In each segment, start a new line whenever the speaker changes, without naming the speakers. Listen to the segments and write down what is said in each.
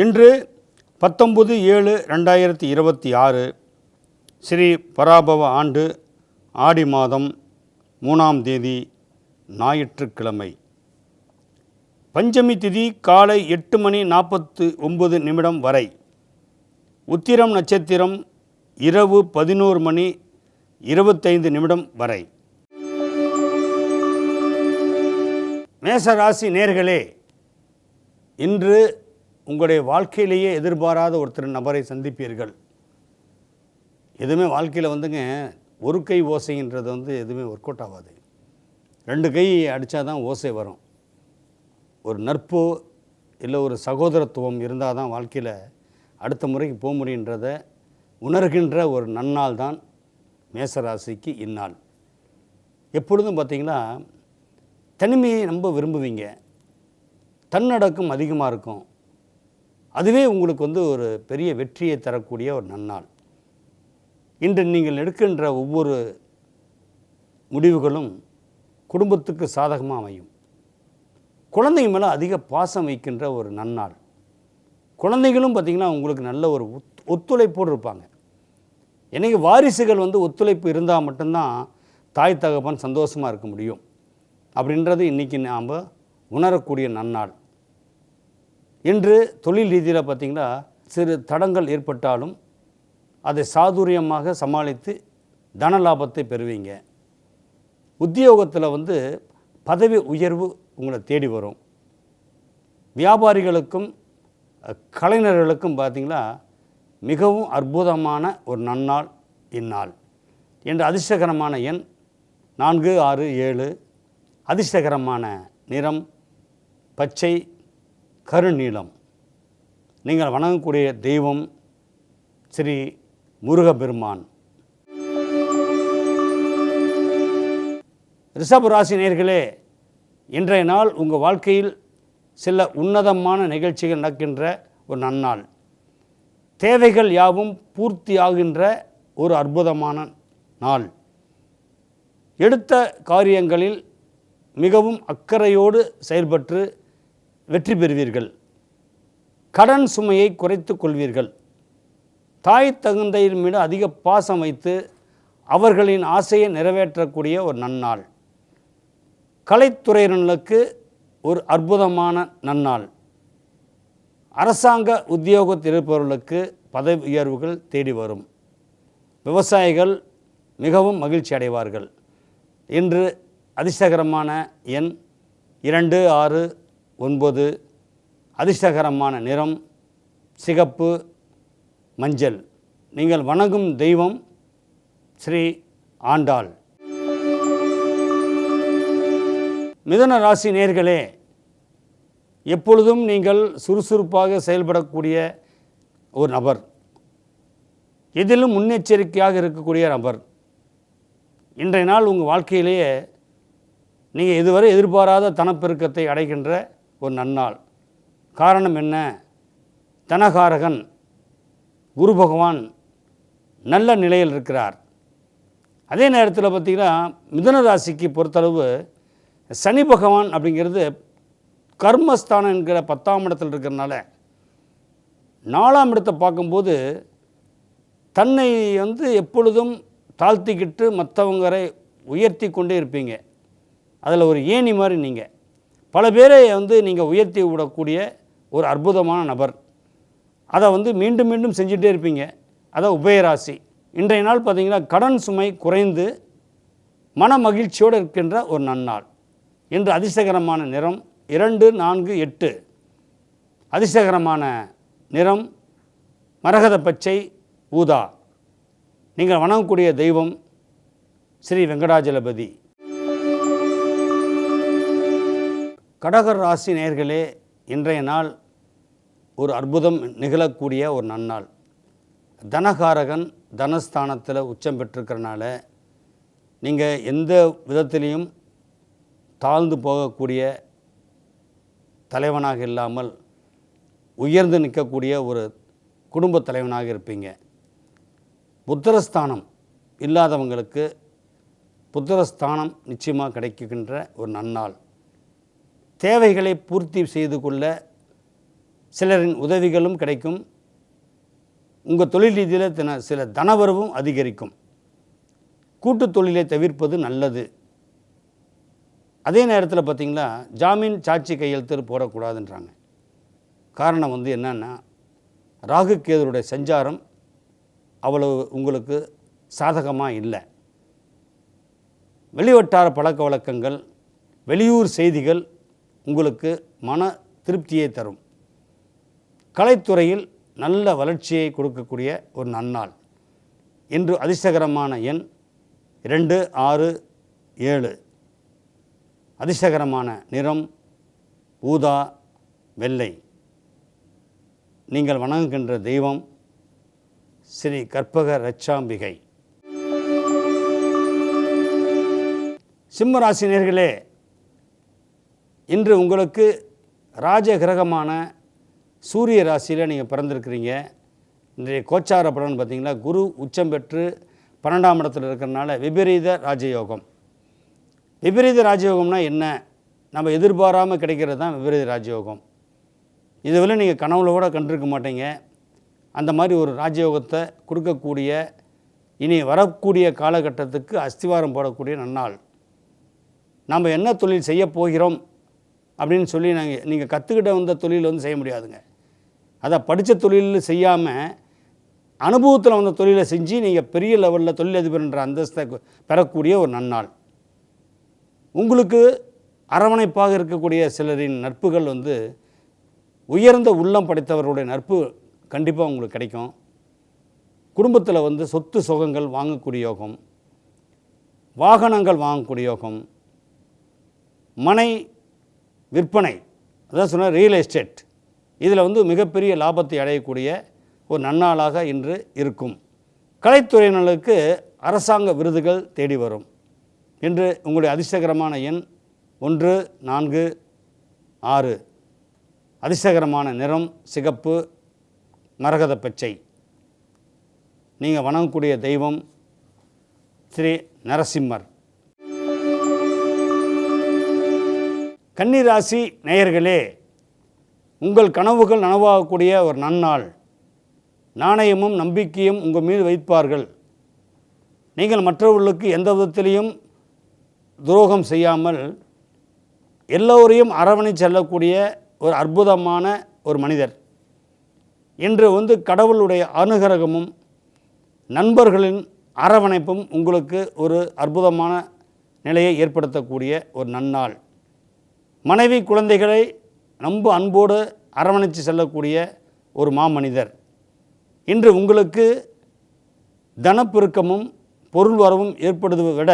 இன்று 19/7/2026 ஸ்ரீ பராபவ ஆண்டு ஆடி மாதம் 3ஆம் தேதி ஞாயிற்றுக்கிழமை. பஞ்சமி திதி காலை 8:49 வரை. உத்திரம் நட்சத்திரம் இரவு 11:25 வரை. மேசராசி நேயர்களே, இன்று உங்களுடைய வாழ்க்கையிலேயே எதிர்பாராத ஒருத்தர் நபரை சந்திப்பீர்கள். எதுவுமே வாழ்க்கையில் ஒரு கை ஓசைன்றது எதுவுமே ஒர்க் அவுட் ஆகாது. 2 கை அடித்தா தான் ஓசை வரும். ஒரு நட்போ இல்லை ஒரு சகோதரத்துவம் இருந்தால் தான் வாழ்க்கையில் அடுத்த முறைக்கு போக முடியுன்றதை உணர்கின்ற ஒரு நன்னாள் தான் மேசராசிக்கு இந்நாள். எப்பொழுதும் பார்த்திங்கன்னா தனிமையை ரொம்ப விரும்புவீங்க. தன்னடக்கம் அதிகமாக இருக்கும். அதுவே உங்களுக்கு ஒரு பெரிய வெற்றியை தரக்கூடிய ஒரு நன்னாள். இன்று நீங்கள் எடுக்கின்ற ஒவ்வொரு முடிவுகளும் குடும்பத்துக்கு சாதகமாக அமையும். குழந்தைங்க மேலே அதிக பாசம் வைக்கின்ற ஒரு நன்னாள். குழந்தைகளும் பார்த்திங்கன்னா உங்களுக்கு நல்ல ஒரு ஒத்துழைப்போடு இருப்பாங்க. எனக்கு வாரிசுகள் ஒத்துழைப்பு இருந்தால் மட்டும்தான் தாய் தகப்பன் சந்தோஷமாக இருக்க முடியும். அப்படின்றது இன்றைக்கி நாம் உணரக்கூடிய நன்னாள். இன்று தொழில் ரீதியில் பார்த்திங்கன்னா சிறு தடங்கள் ஏற்பட்டாலும் அதை சாதுரியமாக சமாளித்து தன லாபத்தை பெறுவீங்க. உத்தியோகத்தில் பதவி உயர்வு உங்களை தேடி வரும். வியாபாரிகளுக்கும் கலைஞர்களுக்கும் பார்த்திங்கன்னா மிகவும் அற்புதமான ஒரு நன்னாள் இந்நாள். என்ற அதிர்ஷ்டகரமான எண் 4, 6, 7. அதிர்ஷ்டகரமான நிறம் பச்சை கருநீலம். நீங்கள் வணங்கக்கூடிய தெய்வம் ஸ்ரீ முருகப்பெருமான். ரிஷப ராசி நேயர்களே, இன்றைய நாள் உங்கள் வாழ்க்கையில் சில உன்னதமான நிகழ்ச்சிகள் நடக்கின்ற ஒரு நன்னாள். தேவைகள் யாவும் பூர்த்தி ஆகின்ற ஒரு அற்புதமான நாள். எடுத்த காரியங்களில் மிகவும் அக்கறையோடு செயல்பட்டு வெற்றி பெறுவீர்கள். கடன் சுமையை குறைத்து கொள்வீர்கள். தாய் தகுந்தையின் மீது அதிக பாசம் வைத்து அவர்களின் ஆசையை நிறைவேற்றக்கூடிய ஒரு நன்னாள். கலைத்துறையினருக்கு ஒரு அற்புதமான நன்னாள். அரசாங்க உத்தியோகத்தில் இருப்பவர்களுக்கு பதவி உயர்வுகள் தேடி வரும். விவசாயிகள் மிகவும் மகிழ்ச்சி அடைவார்கள். இன்று அதிர்ஷ்டகரமான எண் 2, 6, 9. அதிர்ஷ்டகரமான நிறம் சிகப்பு மஞ்சள். நீங்கள் வணங்கும் தெய்வம் ஸ்ரீ ஆண்டாள். மிதுன ராசி நேயர்களே, எப்பொழுதும் நீங்கள் சுறுசுறுப்பாக செயல்படக்கூடிய ஒரு நபர். எதிலும் முன்னெச்சரிக்கையாக இருக்கக்கூடிய நபர். இன்றைய நாள் உங்கள் வாழ்க்கையிலேயே நீங்கள் இதுவரை எதிர்பாராத தனப்பெருக்கத்தை அடைகின்ற ஒரு நன்னாள். காரணம் என்ன? தனகாரகன் குரு பகவான் நல்ல நிலையில் இருக்கிறார். அதே நேரத்தில் பார்த்திங்கன்னா மிதுன ராசிக்கு பொறுத்தளவு சனி பகவான் அப்படிங்கிறது கர்மஸ்தானம் என்கிற 10ஆம் இடத்தில் இருக்கிறனால 4ஆம் இடத்தை பார்க்கும்போது தன்னை எப்பொழுதும் தாழ்த்திக்கிட்டு மற்றவங்களை உயர்த்தி கொண்டே இருப்பீங்க. அதில் ஒரு ஏணி மாதிரி நீங்கள் பல பேரை நீங்கள் உயர்த்தி விடக்கூடிய ஒரு அற்புதமான நபர். அதை மீண்டும் மீண்டும் செஞ்சுட்டே இருப்பீங்க. அதான் உபயராசி. இன்றைய நாள் பார்த்திங்கன்னா கடன் சுமை குறைந்து மன மகிழ்ச்சியோடு இருக்கின்ற ஒரு நன்னாள். இன்று அதிர்ஷ்டகரமான நிறம் 2, 4, 8. அதிர்ஷ்டகரமான நிறம் மரகத பச்சை ஊதா. நீங்கள் வணங்கக்கூடிய தெய்வம் ஸ்ரீ வெங்கடாஜலபதி. கடக ராசி நேயர்களே, இன்றைய நாள் ஒரு அற்புதம் நிகழக்கூடிய ஒரு நன்னாள். தனகாரகன் தனஸ்தானத்தில் உச்சம் பெற்றிருக்கிறனால நீங்கள் எந்த விதத்திலையும் தாழ்ந்து போகக்கூடிய தலைவனாக இல்லாமல் உயர்ந்து நிற்கக்கூடிய ஒரு குடும்ப தலைவனாக இருப்பீங்க. புத்திரஸ்தானம் இல்லாதவங்களுக்கு புத்திரஸ்தானம் நிச்சயமாக கிடைக்கின்ற ஒரு நன்னாள். தேவைகளை பூர்த்தி செய்து கொள்ள சிலரின் உதவிகளும் கிடைக்கும். உங்கள் தொழில் ரீதியில் சில தனவரவும் அதிகரிக்கும். கூட்டு தொழிலை தவிர்ப்பது நல்லது. அதே நேரத்தில் பார்த்திங்கன்னா ஜாமீன் சாட்சி கையெழுத்து போடக்கூடாதுன்றாங்க. காரணம் என்னன்னா ராகு கேதுருடைய சஞ்சாரம் அவ்வளவு உங்களுக்கு சாதகமாக இல்லை. வெளிவட்டார பழக்க வழக்கங்கள், வெளியூர் செய்திகள் உங்களுக்கு மன திருப்தியை தரும். கலைத்துறையில் நல்ல வளர்ச்சியை கொடுக்கக்கூடிய ஒரு நன்னாள். இன்று அதிர்ஷ்டகரமான எண் 2, 6, 7. அதிர்ஷ்டகரமான நிறம் ஊதா, வெள்ளை. நீங்கள் வணங்குகின்ற தெய்வம் ஸ்ரீ கற்பக ரட்சாம்பிகை. சிம்மராசி நேயர்களே, இன்று உங்களுக்கு ராஜ கிரகமான சூரிய ராசியில் நீங்கள் பிறந்திருக்கிறீங்க. இன்றைய கோச்சார பலன் பார்த்திங்கன்னா குரு உச்சம் பெற்று 12ஆம் இடத்துல இருக்கிறனால விபரீத ராஜயோகம். விபரீத ராஜயோகம்னா என்ன? நம்ம எதிர்பாராமல் கிடைக்கிறது தான் விபரீத ராஜயோகம். இதுவரை நீங்கள் கனவுல கூட கண்டிருக்க மாட்டீங்க. அந்த மாதிரி ஒரு ராஜயோகத்தை கொடுக்கக்கூடிய, இனி வரக்கூடிய காலகட்டத்துக்கு அஸ்திவாரம் போடக்கூடிய நன்னாள். நம்ம என்ன தொழில் செய்ய போகிறோம் அப்படின்னு சொல்லி நீங்கள் கற்றுக்கிட்ட வந்த தொழில் செய்ய முடியாதுங்க. அதை படித்த தொழில் செய்யாமல் அனுபவத்தில் வந்த தொழிலை செஞ்சு நீங்கள் பெரிய லெவலில் தொழிலதிபர்ன்ற அந்தஸ்தை பெறக்கூடிய ஒரு நன்னாள். உங்களுக்கு அரவணைப்பாக இருக்கக்கூடிய சிலரின் நட்புகள் உயர்ந்த உள்ளம் படைத்தவர்களுடைய நட்பு கண்டிப்பாக உங்களுக்கு கிடைக்கும். குடும்பத்தில் சொத்து சுகங்கள் வாங்கக்கூடிய யோகம், வாகனங்கள் வாங்கக்கூடிய யோகம், மனை விற்பனை, அதான் சொன்ன ரியல் எஸ்டேட், இதில் மிகப்பெரிய லாபத்தை அடையக்கூடிய ஒரு நன்னாளாக இன்று இருக்கும். கலைத்துறையினருக்கு அரசாங்க விருதுகள் தேடி வரும். இன்று உங்களுடைய அதிர்ஷ்டகரமான எண் 1, 4, 6. அதிர்ஷ்டகரமான நிறம் சிகப்பு, மரகத பச்சை. நீங்கள் வணங்கக்கூடிய தெய்வம் ஸ்ரீ நரசிம்மர். கன்னிராசி நேயர்களே, உங்கள் கனவுகள் நனவாகக்கூடிய ஒரு நன்னாள். நாணயமும் நம்பிக்கையும் உங்கள் மீது வைப்பார்கள். நீங்கள் மற்றவர்களுக்கு எந்த விதத்திலையும் துரோகம் செய்யாமல் எல்லோரையும் அரவணைச் செல்லக்கூடிய ஒரு அற்புதமான ஒரு மனிதர். இன்று கடவுளுடைய அனுகிரகமும் நண்பர்களின் அரவணைப்பும் உங்களுக்கு ஒரு அற்புதமான நிலையை ஏற்படுத்தக்கூடிய ஒரு நன்னாள். மனைவி குழந்தைகளை ரொம்ப அன்போடு அரவணைத்து செல்லக்கூடிய ஒரு மாமனிதர். இன்று உங்களுக்கு தனப்பெருக்கமும் பொருள் வரவும் ஏற்படுவதை விட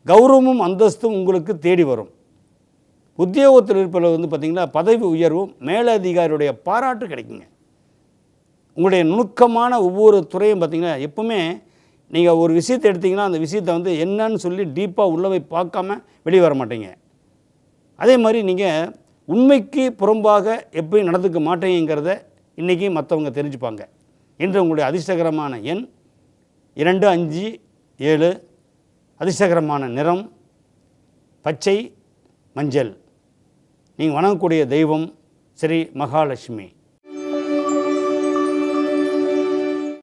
கௌரவமும் அந்தஸ்தும் உங்களுக்கு தேடி வரும். உத்தியோகத்தில் இருப்பதில் பார்த்திங்கன்னா பதவி உயர்வும் மேலதிகாரியுடைய பாராட்டு கிடைக்குங்க. உங்களுடைய நுணுக்கமான ஒவ்வொரு துறையும் பார்த்திங்கன்னா எப்பவுமே நீங்கள் ஒரு விஷயத்தை எடுத்திங்கன்னா அந்த விஷயத்தை என்னன்னு சொல்லி டீப்பாக உள்ளவை பார்க்காம வெளியே வர மாட்டீங்க. அதே மாதிரி நீங்கள் உண்மைக்கு புறம்பாக எப்பயும் நடந்துக்க மாட்டேங்கிறத இன்றைக்கி மற்றவங்க தெரிஞ்சுப்பாங்க. இன்று உங்களுடைய அதிர்ஷ்டகரமான எண் 2, 5, 7. அதிர்ஷ்டகரமான நிறம் பச்சை, மஞ்சள். நீங்கள் வணங்கக்கூடிய தெய்வம் ஸ்ரீ மகாலட்சுமி.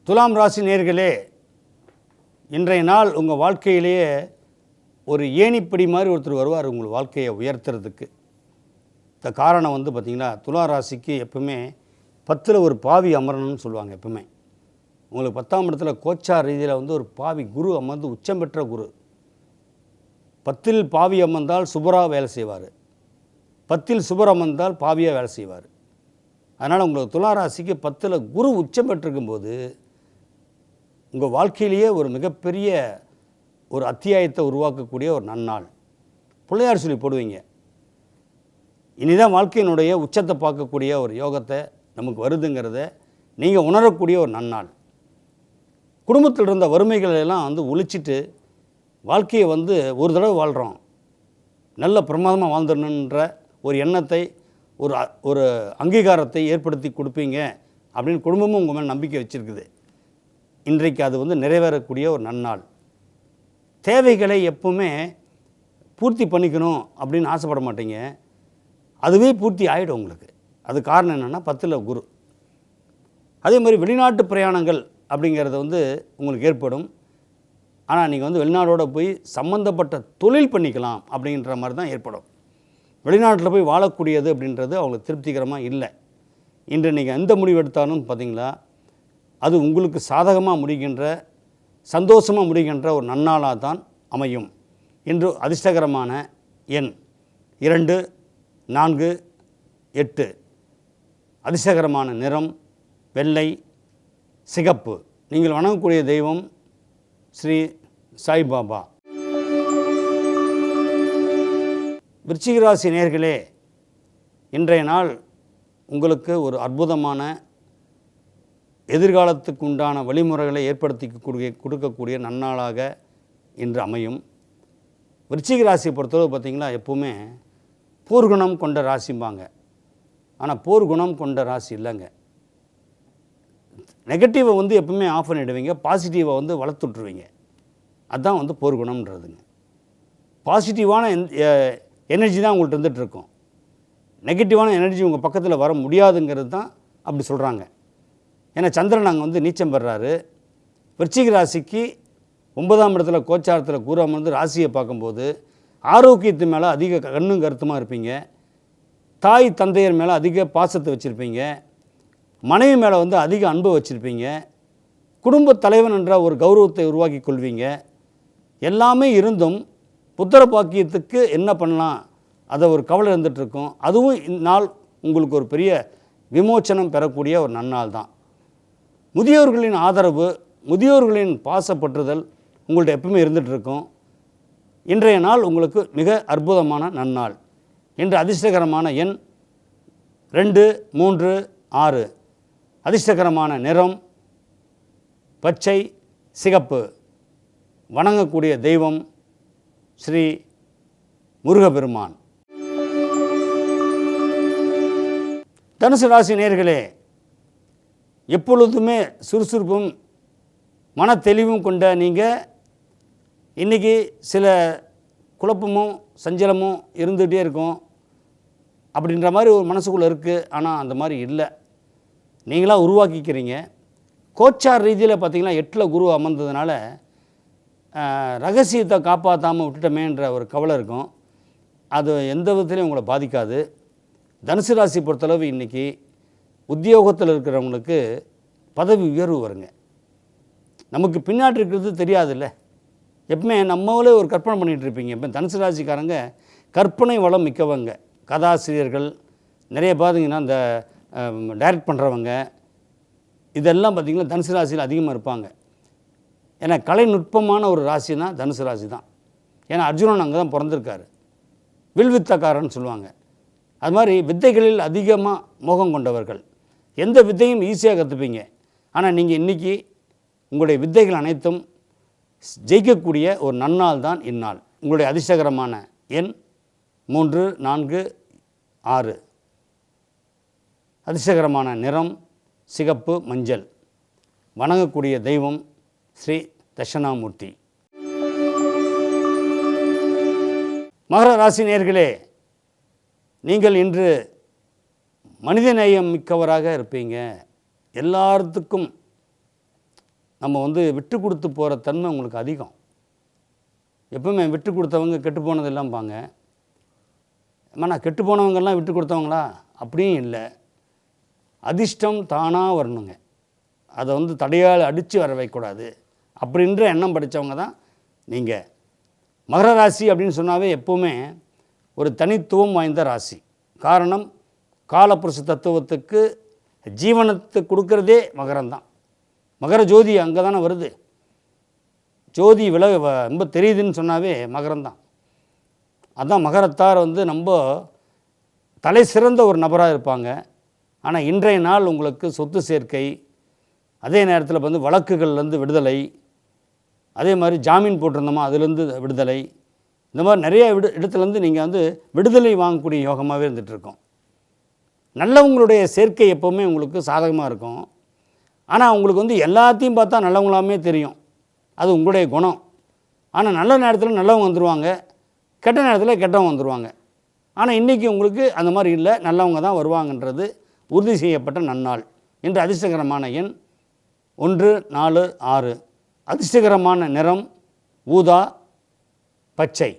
துலாம் ராசி நேயர்களே, இன்றைய நாள் உங்கள் வாழ்க்கையிலேயே ஒரு ஏணிப்படி மாதிரி ஒருத்தர் வருவார் உங்கள் வாழ்க்கையை உயர்த்துறதுக்கு. இந்த காரணம் பார்த்திங்கன்னா துலா ராசிக்கு எப்பவுமே 10ல் ஒரு பாவி அமரணும்னு சொல்லுவாங்க. எப்பவுமே உங்களுக்கு 10ஆம் இடத்துல கோச்சார் ரீதியில் ஒரு பாவி குரு அமர்ந்து உச்சம் பெற்ற குரு. 10ல் பாவி அமர்ந்தால் சுபராக வேலை செய்வார், 10ல் சுபர் அமர்ந்தால் பாவியாக வேலை செய்வார். அதனால் உங்களுக்கு துலா ராசிக்கு 10ல் குரு உச்சம் பெற்றிருக்கும்போது உங்கள் வாழ்க்கையிலேயே ஒரு மிகப்பெரிய ஒரு அத்தியாயத்தை உருவாக்கக்கூடிய ஒரு நன்னாள். பிள்ளையார் சொல்லி போடுவீங்க. இனிதான் வாழ்க்கையினுடைய உச்சத்தை பார்க்கக்கூடிய ஒரு யோகத்தை நமக்கு வருதுங்கிறத நீங்கள் உணரக்கூடிய ஒரு நன்னாள். குடும்பத்தில் இருந்த வறுமைகளெல்லாம் ஒழிச்சிட்டு வாழ்க்கையை ஒரு தடவை வாழ்கிறோம், நல்ல பிரமாதமாக வாழ்ந்துடணுன்ற ஒரு எண்ணத்தை ஒரு அங்கீகாரத்தை ஏற்படுத்தி கொடுப்பீங்க அப்படின்னு குடும்பமும் உங்கள் மேலே நம்பிக்கை வச்சுருக்குது. இன்றைக்கு அது நிறைவேறக்கூடிய ஒரு நன்னாள். தேவைகளை எப்பவுமே பூர்த்தி பண்ணிக்கணும் அப்படின்னு ஆசைப்பட மாட்டீங்க, அதுவே பூர்த்தி ஆகிடும் உங்களுக்கு. அது காரணம் என்னென்னா 10ல் குரு. அதே மாதிரி வெளிநாட்டு பிரயாணங்கள் அப்படிங்கிறது வந்து உங்களுக்கு ஏற்படும். ஆனால் நீங்கள் வந்து வெளிநாடோடு போய் சம்மந்தப்பட்ட தொழில் பண்ணிக்கலாம் அப்படின்ற மாதிரி தான் ஏற்படும். வெளிநாட்டில் போய் வாழக்கூடியது அப்படின்றது அவங்களுக்கு திருப்திகரமாக இல்லை. இன்று நீங்கள் எந்த முடிவு எடுத்தாலும் பார்த்தீங்களா, அது உங்களுக்கு சாதகமாக முடிகின்ற, சந்தோஷமாக முடிகின்ற ஒரு நன்னாளாக தான் அமையும். இன்று அதிர்ஷ்டகரமான எண் 2, 4, 8. அதிர்ஷ்டகரமான நிறம் வெள்ளை, சிகப்பு. நீங்கள் வணங்கக்கூடிய தெய்வம் ஸ்ரீ சாய்பாபா. விருச்சிக ராசி நேயர்களே, இன்றைய நாள் உங்களுக்கு ஒரு அற்புதமான எதிர்காலத்துக்கு உண்டான வழிமுறைகளை ஏற்படுத்தி கொடுக்கக்கூடிய நன்னாளாக இன்று அமையும். விருச்சிக ராசியை பொறுத்தளவு பார்த்திங்கன்னா எப்போவுமே போர்க்குணம் கொண்ட ராசிம்பாங்க. ஆனால் போர்க்குணம் கொண்ட ராசி இல்லைங்க. நெகட்டிவை வந்து எப்பவுமே ஆஃப் பண்ணிவிடுவீங்க, பாசிட்டிவை வந்து வளர்த்துட்ருவீங்க. அதுதான் வந்து போர்க்குணம்ன்றதுங்க. பாசிட்டிவான எனர்ஜி தான் உங்கள்கிட்ட இருந்துகிட்ருக்கும். நெகட்டிவான எனர்ஜி உங்கள் பக்கத்தில் வர முடியாதுங்கிறது தான் அப்படி சொல்கிறாங்க. ஏன்னா சந்திரன் அங்கே வந்து நீச்சம் பெறாரு. விருச்சிக ராசிக்கு 9ஆம் இடத்துல கோச்சாரத்தில் கூற அமர்ந்து ராசியை பார்க்கும்போது ஆரோக்கியத்து மேலே அதிக கண்ணும் கருத்துமாக இருப்பீங்க. தாய் தந்தையர் மேலே அதிக பாசத்தை வச்சுருப்பீங்க. மனைவி மேலே வந்து அதிக அன்பு வச்சுருப்பீங்க. குடும்ப தலைவன் என்ற ஒரு கௌரவத்தை உருவாக்கி கொள்வீங்க. எல்லாமே இருந்தும் புத்திர பாக்கியத்துக்கு என்ன பண்ணலாம் அதை ஒரு கவலை இருந்துகிட்ருக்கும். அதுவும் இந்நாள் உங்களுக்கு ஒரு பெரிய விமோச்சனம் பெறக்கூடிய ஒரு நன்னாள் தான். முதியோர்களின் ஆதரவு, முதியோர்களின் பாசப்பற்றுதல் உங்கள்கிட்ட எப்பவுமே இருந்துகிட்ருக்கும். இன்றைய நாள் உங்களுக்கு மிக அற்புதமான நன்னாள். இன்று அதிர்ஷ்டகரமான எண் 2, 3, 6. அதிர்ஷ்டகரமான நிறம் பச்சை, சிகப்பு. வணங்கக்கூடிய தெய்வம் ஸ்ரீ முருகப்பெருமான். தனுசு ராசி நேயர்களே, எப்பொழுதுமே சுறுசுறுப்பும் மன தெளிவும் கொண்ட நீங்கள் இன்றைக்கி சில குழப்பமும் சஞ்சலமும் இருந்துகிட்டே இருக்கும் அப்படின்ற மாதிரி ஒரு மனசுக்குள்ளே இருக்குது. ஆனால் அந்த மாதிரி இல்லை, நீங்களாக உருவாக்கிக்கிறீங்க. கோச்சார் ரீதியில் பார்த்திங்கன்னா 8ல் குரு அமர்ந்ததுனால ரகசியத்தை காப்பாற்றாமல் விட்டுட்டமேன்ற ஒரு கவலை இருக்கும். அது எந்த விதத்துலையும் உங்களை பாதிக்காது. தனுசு ராசி பொறுத்தளவு இன்றைக்கி உத்தியோகத்தில் இருக்கிறவங்களுக்கு பதவி உயர்வு வருங்க. நமக்கு பின்னாடி இருக்கிறது தெரியாதுல்ல. எப்பவுமே நம்மளே ஒரு கற்பனை பண்ணிகிட்டு இருப்பீங்க. இப்போ தனுசு ராசிக்காரங்க கற்பனை வளம் மிக்கவங்க. கதாசிரியர்கள் நிறைய பார்த்திங்கன்னா இந்த டைரக்ட் பண்ணுறவங்க இதெல்லாம் பார்த்திங்கன்னா தனுசு ராசியில் அதிகமாக இருப்பாங்க. ஏன்னா கலைநுட்பமான ஒரு ராசினா தனுசு ராசி தான். ஏன்னா அர்ஜுனன் அங்கே தான் பிறந்திருக்காரு. வில்வித்தக்காரன்னு சொல்லுவாங்க. அது மாதிரி வித்தைகளில் அதிகமாக மோகம் கொண்டவர்கள். எந்த வித்தையும் ஈஸியாக கற்றுப்பீங்க. ஆனால் நீங்கள் இன்றைக்கி உங்களுடைய வித்தைகள் அனைத்தும் ஜெயிக்கக்கூடிய ஒரு நன்னாள் தான் இந்நாள். உங்களுடைய அதிர்ஷ்டகரமான எண் 3, 4, 6. அதிர்ஷ்டகரமான நிறம் சிகப்பு, மஞ்சள். வணங்கக்கூடிய தெய்வம் ஸ்ரீ தட்சணாமூர்த்தி. மகர ராசி நேயர்களே, நீங்கள் இன்று மனிதநேயம் மிக்கவராக இருப்பீங்க. எல்லாத்துக்கும் நம்ம வந்து விட்டு கொடுத்து போகிற தன்மை உங்களுக்கு அதிகம். எப்பவுமே விட்டு கொடுத்தவங்க கெட்டு போனதெல்லாம் பாங்க. நான் கெட்டு போனவங்கெல்லாம் விட்டு கொடுத்தவங்களா? அப்படியும் இல்லை. அதிர்ஷ்டம் தானாக வரணுங்க. அதை வந்து தடையால் அடித்து வர வைக்கக்கூடாது அப்படின்ற எண்ணம் படித்தவங்க தான் நீங்கள். மகர ராசி அப்படின்னு சொன்னாவே எப்போவுமே ஒரு தனித்துவம் வாய்ந்த ராசி. காரணம், காலப்புருஷ தத்துவத்துக்கு ஜீவனத்தை கொடுக்கறதே மகரம்தான். மகர ஜோதி அங்கே தானே வருது. ஜோதி ரொம்ப தெரியுதுன்னு சொன்னாவே மகரம்தான். அதுதான் மகரத்தார் வந்து ரொம்ப தலை சிறந்த ஒரு நபராக இருப்பாங்க. ஆனால் இன்றைய நாள் உங்களுக்கு சொத்து சேர்க்கை, அதே நேரத்தில் வந்து வழக்குகள்லேருந்து விடுதலை, அதே மாதிரி ஜாமீன் போட்டிருந்தோமா அதுலேருந்து விடுதலை, இந்த மாதிரி நிறைய இடத்துலேருந்து நீங்கள் வந்து விடுதலை வாங்கக்கூடிய யோகமாகவே இருந்துகிட்ருக்கோம். நல்லவங்களுடைய சேர்க்கை எப்போவுமே உங்களுக்கு சாதகமாக இருக்கும். ஆனால் உங்களுக்கு வந்து எல்லாத்தையும் பார்த்தா நல்லவங்களாமே தெரியும். அது உங்களுடைய குணம். ஆனால் நல்ல நேரத்தில் நல்லவங்க வந்துடுவாங்க, கெட்ட நேரத்தில் கெட்டவங்க வந்துடுவாங்க. ஆனால் இன்றைக்கி உங்களுக்கு அந்த மாதிரி இல்லை, நல்லவங்க தான் வருவாங்கன்றது உறுதி செய்யப்பட்ட நன்னாள். இன்று அதிர்ஷ்டகரமான எண் 1, 4, 6. அதிர்ஷ்டகரமான நிறம் ஊதா, பச்சை.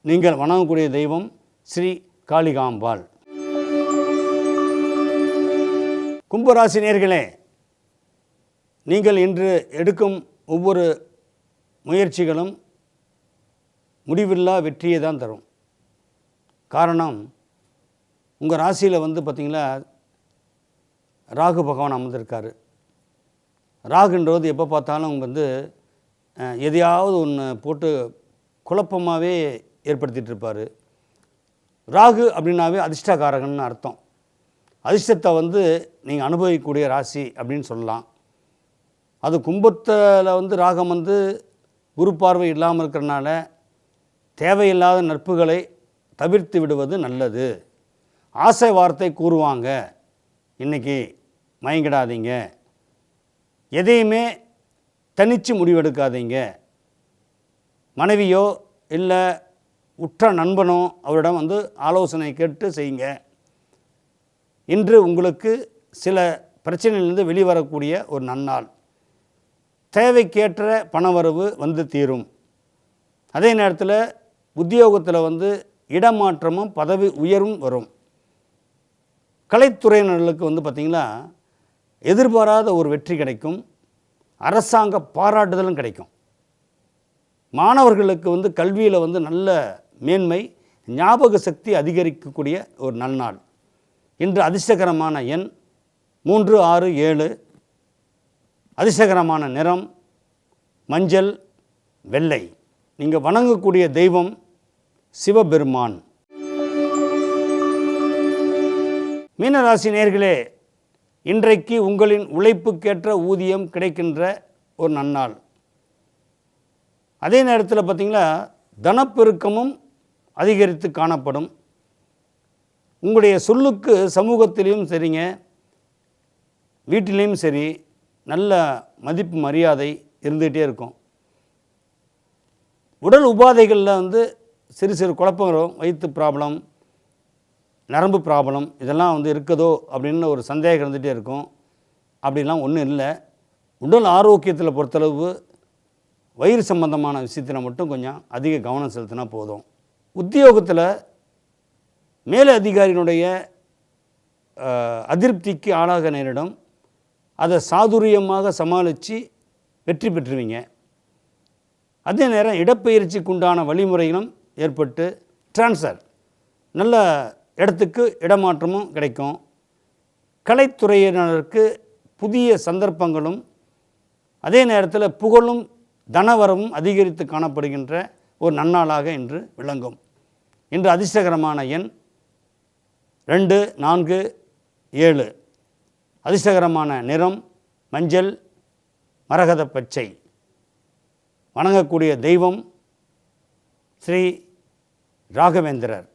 நீங்கள் வணங்கக்கூடிய தெய்வம் ஸ்ரீ காளிகாம்பாள். கும்பராசி நேயர்களே, நீங்கள் இன்று எடுக்கும் ஒவ்வொரு முயற்சிகளும் முடிவில்லா வெற்றியை தான் தரும். காரணம், உங்கள் ராசியில் பார்த்திங்களா ராகு பகவான் அமர்ந்திருக்காரு. ராகுன்றது எப்போ பார்த்தாலும் எதையாவது ஒன்று போட்டு குழப்பமாகவே ஏற்படுத்திகிட்டு இருப்பார். ராகு அப்படின்னாவே அதிர்ஷ்டகாரகன்னு அர்த்தம். அதிர்ஷ்டத்தை நீங்கள் அனுபவிக்கக்கூடிய ராசி அப்படின்னு சொல்லலாம். அது கும்பத்தில் ராகம் குரு பார்வை இல்லாமல் இருக்கிறனால தேவையில்லாத நட்புகளை தவிர்த்து விடுவது நல்லது. ஆசை வார்த்தை கூறுவாங்க, இன்றைக்கி மயங்கிடாதீங்க. எதையுமே தனித்து முடிவெடுக்காதீங்க. மனைவியோ இல்லை உற்ற நண்பனோ அவரிடம் ஆலோசனை கேட்டு செய்யுங்க. இன்று உங்களுக்கு சில பிரச்சனையிலிருந்து வெளிவரக்கூடிய ஒரு நன்னாள். தேவைக்கேற்ற பணவரவு தீரும். அதே நேரத்தில் உத்தியோகத்தில் இடமாற்றமும் பதவி உயர்வும் வரும். கலைத்துறையினர்களுக்கு பார்த்திங்களா எதிர்பாராத ஒரு வெற்றி கிடைக்கும். அரசாங்க பாராட்டுதலும் கிடைக்கும். மாணவர்களுக்கு கல்வியில் நல்ல மேன்மை, ஞாபக சக்தி அதிகரிக்கக்கூடிய ஒரு நன்னாள். இன்று அதிர்ஷ்டகரமான எண் 3, 6, 7. அதிர்ஷ்டகரமான நிறம் மஞ்சள், வெள்ளை. நீங்கள் வணங்கக்கூடிய தெய்வம் சிவபெருமான். மீனராசி நேயர்களே, இன்றைக்கு உங்களின் உழைப்புக்கேற்ற ஊதியம் கிடைக்கின்ற ஒரு நன்னாள். அதே நேரத்தில் பார்த்திங்களா தனப்பெருக்கமும் அதிகரித்து காணப்படும். உங்களுடைய சொல்லுக்கு சமூகத்திலையும் சரிங்க, வீட்டிலையும் சரி நல்ல மதிப்பு மரியாதை இருந்துகிட்டே இருக்கும். உடல் உபாதைகளில் சிறு சிறு குழப்பங்களும், வயிற்று ப்ராப்ளம், நரம்பு ப்ராப்ளம் இதெல்லாம் இருக்குதோ அப்படின்னு ஒரு சந்தேகம் இருந்துகிட்டே இருக்கும். அப்படிலாம் ஒன்றும் இல்லை. உடல் ஆரோக்கியத்தில் பொறுத்தளவு வயிறு சம்பந்தமான விஷயத்தில் மட்டும் கொஞ்சம் அதிக கவனம் செலுத்தினா போதும். உத்தியோகத்தில் மேல் அதிகாரியினுடைய அதிருப்திக்கு ஆளாக நேரிடும். அதை சாதுரியமாக சமாளித்து வெற்றி பெற்றுவீங்க. அதே நேரம் இடப்பெயர்ச்சிக்கு உண்டான வழிமுறைகளும் ஏற்பட்டு ட்ரான்ஸ்ஃபர், நல்ல இடத்துக்கு இடமாற்றமும் கிடைக்கும். கலைத்துறையினருக்கு புதிய சந்தர்ப்பங்களும் அதே நேரத்தில் புகழும் தனவரவும் அதிகரித்து காணப்படுகின்ற ஒரு நன்னாளாக இன்று விளங்கும். இன்று அதிர்ஷ்டகரமான எண் 2, 4, 7. அதிர்ஷ்டகரமான நிறம் மஞ்சள், மரகத பச்சை. வணங்கக்கூடிய தெய்வம் ஸ்ரீ ராகவேந்திரர்.